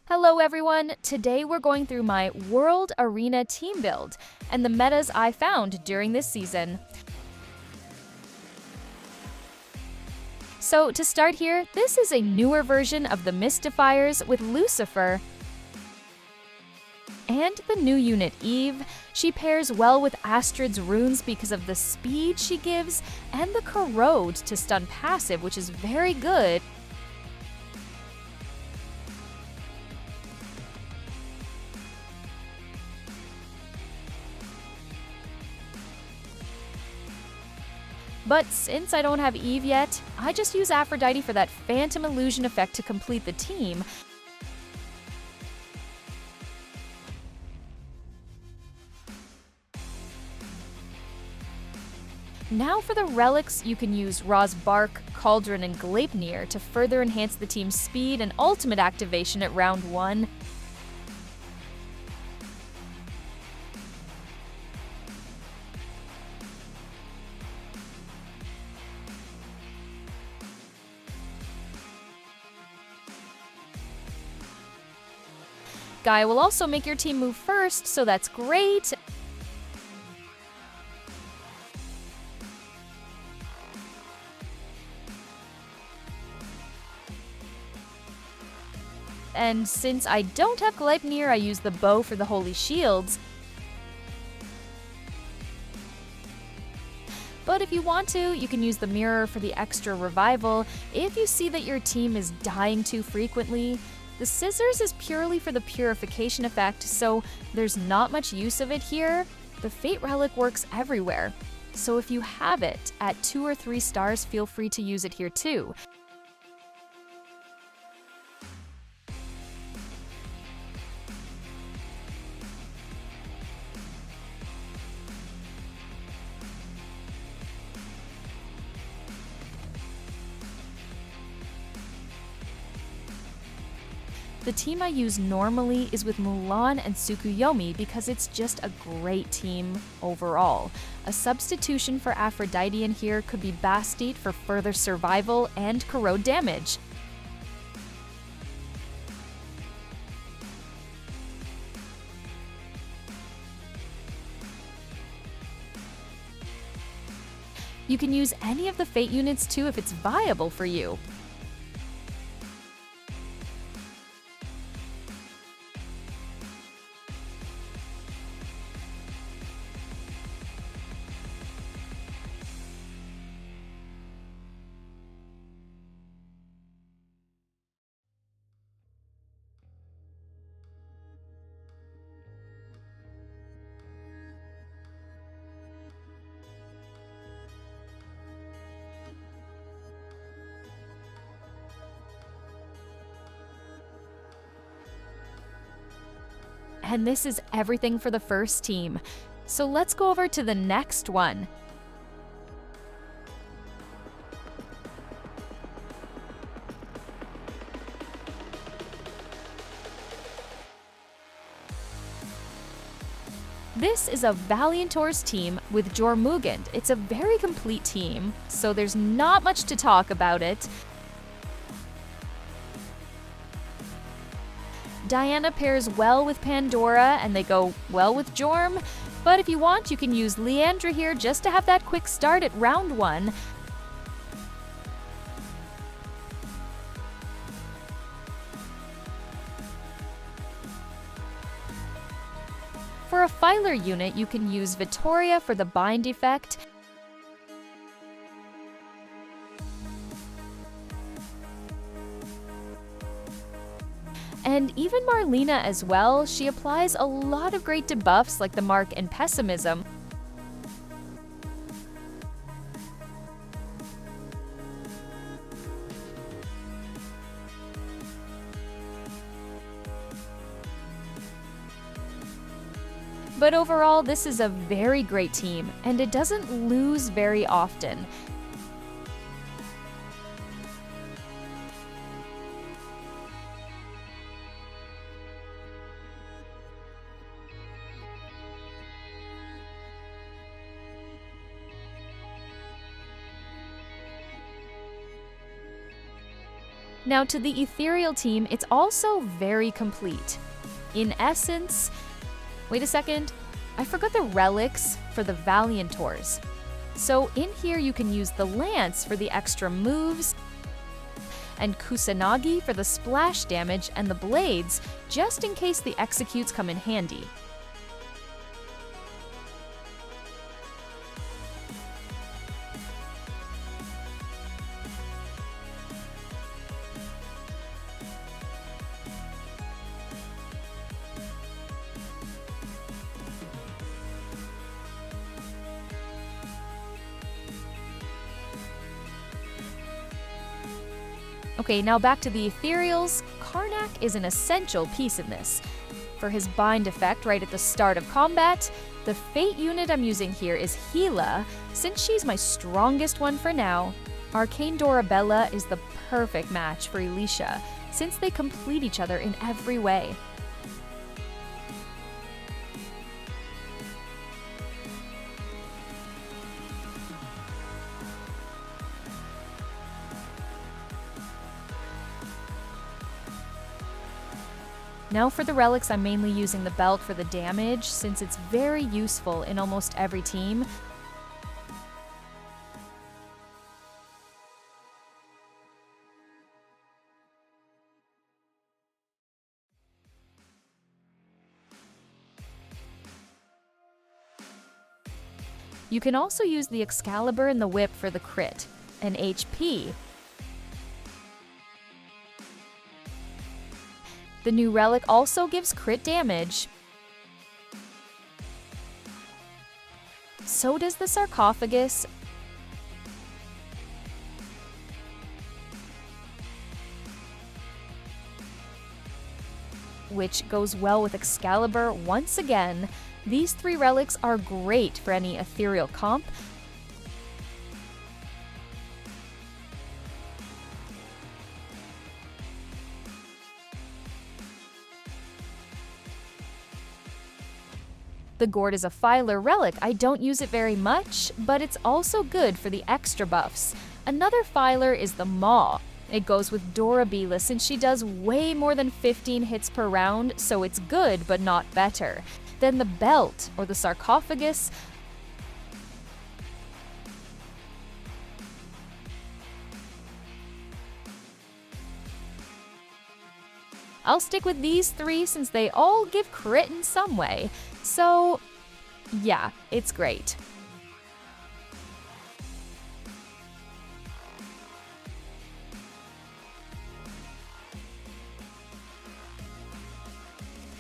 Hello everyone! Today we're going through my World Arena team build and the metas I found during this season. So to start here, this is a newer version of the Mystifiers with Lucifer and the new unit Eve. She pairs well with Astrid's runes because of the speed she gives and the corrode to stun passive, which is very good. But since I don't have Eve yet, I just use Aphrodite for that Phantom Illusion effect to complete the team. Now for the relics, you can use Ra's Bark, Cauldron, and Gleipnir to further enhance the team's speed and ultimate activation at round 1. Gaia will also make your team move first, so that's great. And since I don't have Gleipnir, I use the bow for the holy shields. But if you want to, you can use the mirror for the extra revival if you see that your team is dying too frequently. The scissors is purely for the purification effect, so there's not much use of it here. The Fate Relic works everywhere, so if you have it at 2 or 3 stars, feel free to use it here too. The team I use normally is with Mulan and Tsukuyomi because it's just a great team overall. A substitution for Aphrodite in here could be Bastite for further survival and corrode damage. You can use any of the Fate units too if it's viable for you. And this is everything for the first team. So let's go over to the next one. This is a Valiantor's team with Jormungand. It's a very complete team, so there's not much to talk about it. Diana pairs well with Pandora, and they go well with Jorm, but if you want, you can use Leandra here just to have that quick start at round 1. For a Filer unit, you can use Vittoria for the bind effect, and even Marlena as well. She applies a lot of great debuffs like the Mark and Pessimism. But overall, this is a very great team, and it doesn't lose very often. Now to the ethereal team, it's also very complete. In essence, wait a second, I forgot the relics for the Valiantors. So in here you can use the lance for the extra moves, and Kusanagi for the splash damage, and the blades just in case the executes come in handy. Okay, now back to the ethereals. Karnak is an essential piece in this. For his bind effect right at the start of combat, the fate unit I'm using here is Gila. Since she's my strongest one for now, Arcane Dorabella is the perfect match for Elisha, since they complete each other in every way. Now for the relics, I'm mainly using the belt for the damage, since it's very useful in almost every team. You can also use the Excalibur and the Whip for the crit and HP. The new relic also gives crit damage. So does the sarcophagus. Which goes well with Excalibur once again. These three relics are great for any ethereal comp. The gourd is a filer relic. I don't use it very much, but it's also good for the extra buffs. Another filer is the maw. It goes with Dorabella since she does way more than 15 hits per round, so it's good but not better. Then the belt, or the sarcophagus. I'll stick with these three since they all give crit in some way. So, yeah, it's great.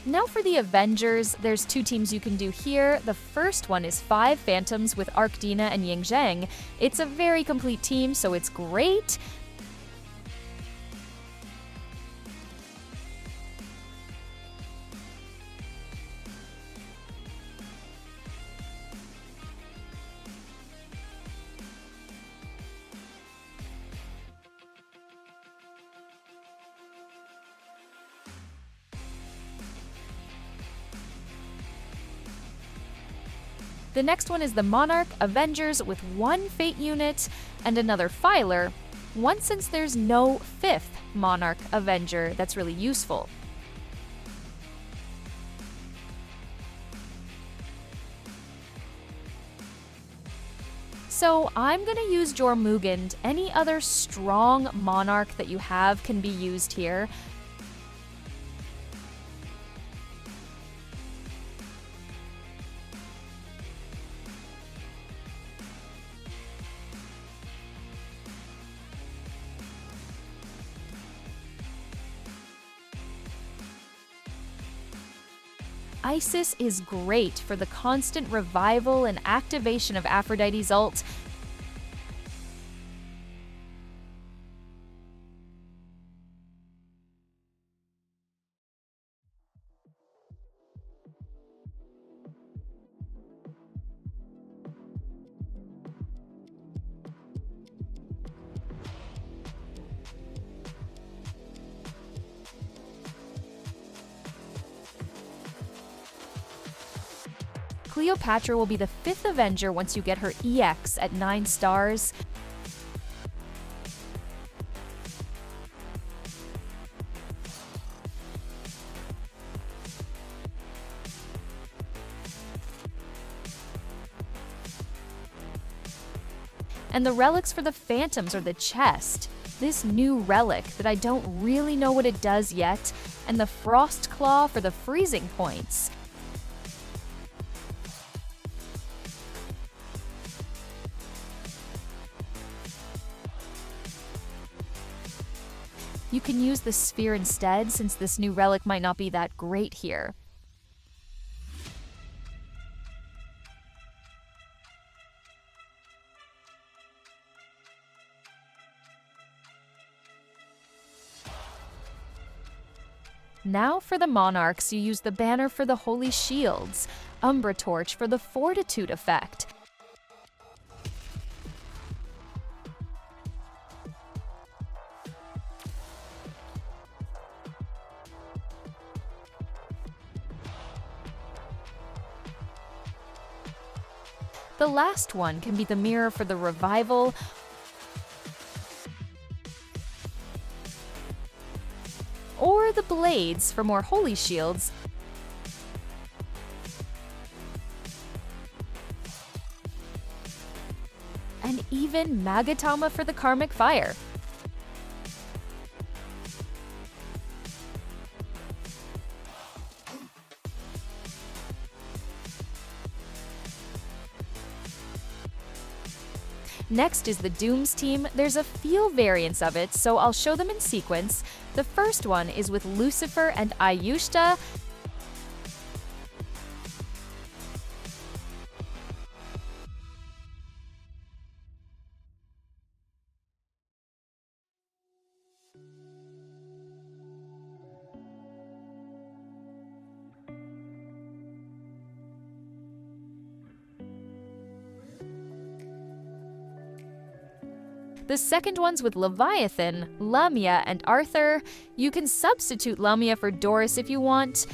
Now for the Avengers, there's two teams you can do here. The first one is 5 Phantoms with Arkdina and Ying Zheng. It's a very complete team, so it's great. The next one is the Monarch Avengers with 1 Fate unit and another Filer, one since there's no 5th Monarch Avenger that's really useful. So I'm gonna use Jormungand. Any other strong Monarch that you have can be used here. Isis is great for the constant revival and activation of Aphrodite's ult. Cleopatra will be the 5th Avenger once you get her EX at 9 stars. and the relics for the Phantoms or the chest. This new relic that I don't really know what it does yet, and the Frost Claw for the freezing points. You can use the sphere instead, since this new relic might not be that great here. Now for the Monarchs, you use the banner for the Holy Shields, Umbra Torch for the Fortitude effect, the last one can be the mirror for the Revival, or the blades for more holy shields, and even Magatama for the karmic fire. Next is the Dooms team. There's a few variants of it, so I'll show them in sequence. The first one is with Lucifer and Ayushta. The second one's with Leviathan, Lamia, and Arthur. You can substitute Lamia for Doris if you want.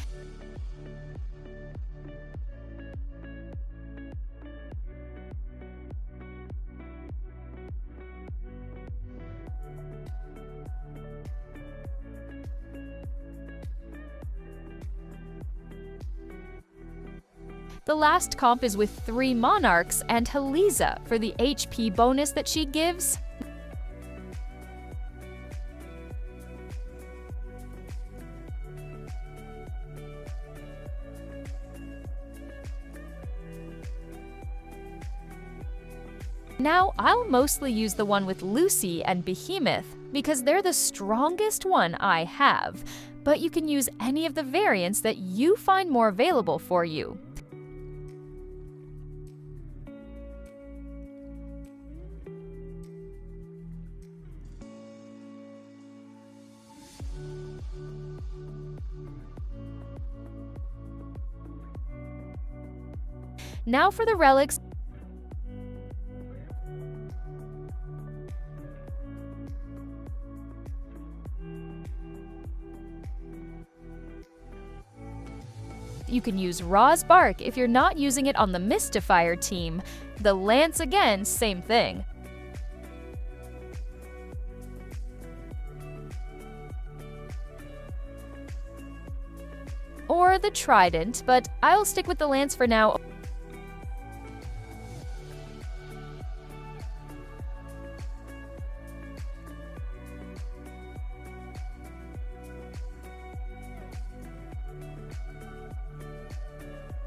The last comp is with 3 Monarchs and Heliza for the HP bonus that she gives. Now, I'll mostly use the one with Lucy and Behemoth, because they're the strongest one I have, but you can use any of the variants that you find more available for you. Now for the relics. You can use Ra's Bark if you're not using it on the Mystifier team. The Lance again, same thing. Or the Trident, but I'll stick with the Lance for now.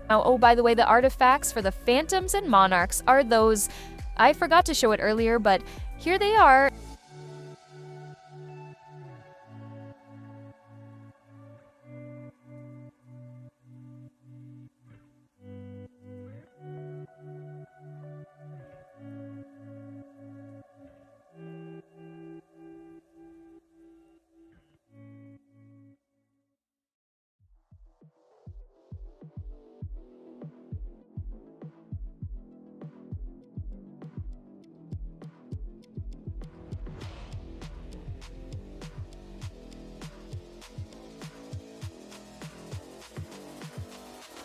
Now, oh, by the way, the artifacts for the Phantoms and Monarchs are those. I forgot to show it earlier, but here they are.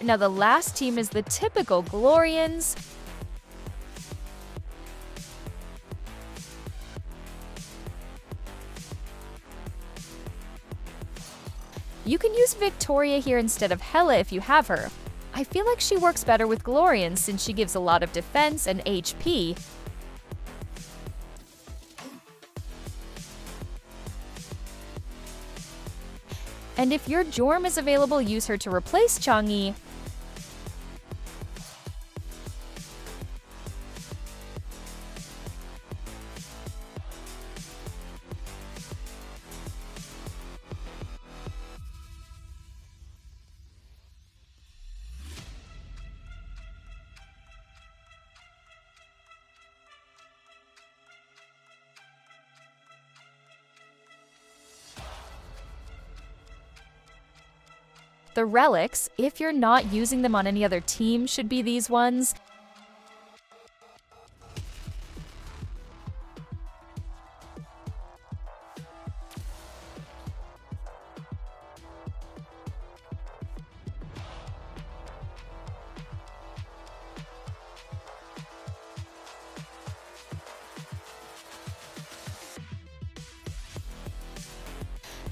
Now the last team is the typical Glorians. You can use Victoria here instead of Hela if you have her. I feel like she works better with Glorians since she gives a lot of defense and HP. And if your Jorm is available, use her to replace Chang'e. The relics, if you're not using them on any other team, should be these ones.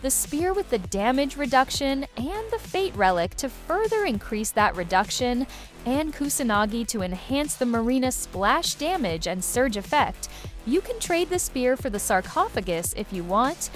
The spear with the damage reduction, and the Fate Relic to further increase that reduction, and Kusanagi to enhance the Marina splash damage and surge effect. You can trade the spear for the sarcophagus if you want.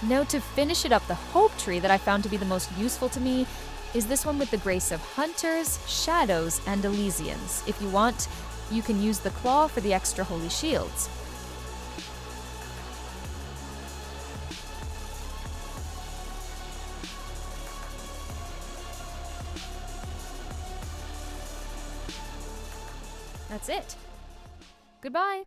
Now, to finish it up, the Hope Tree that I found to be the most useful to me is this one with the Grace of Hunters, Shadows, and Elysians. If you want, you can use the Claw for the extra Holy Shields. That's it. Goodbye.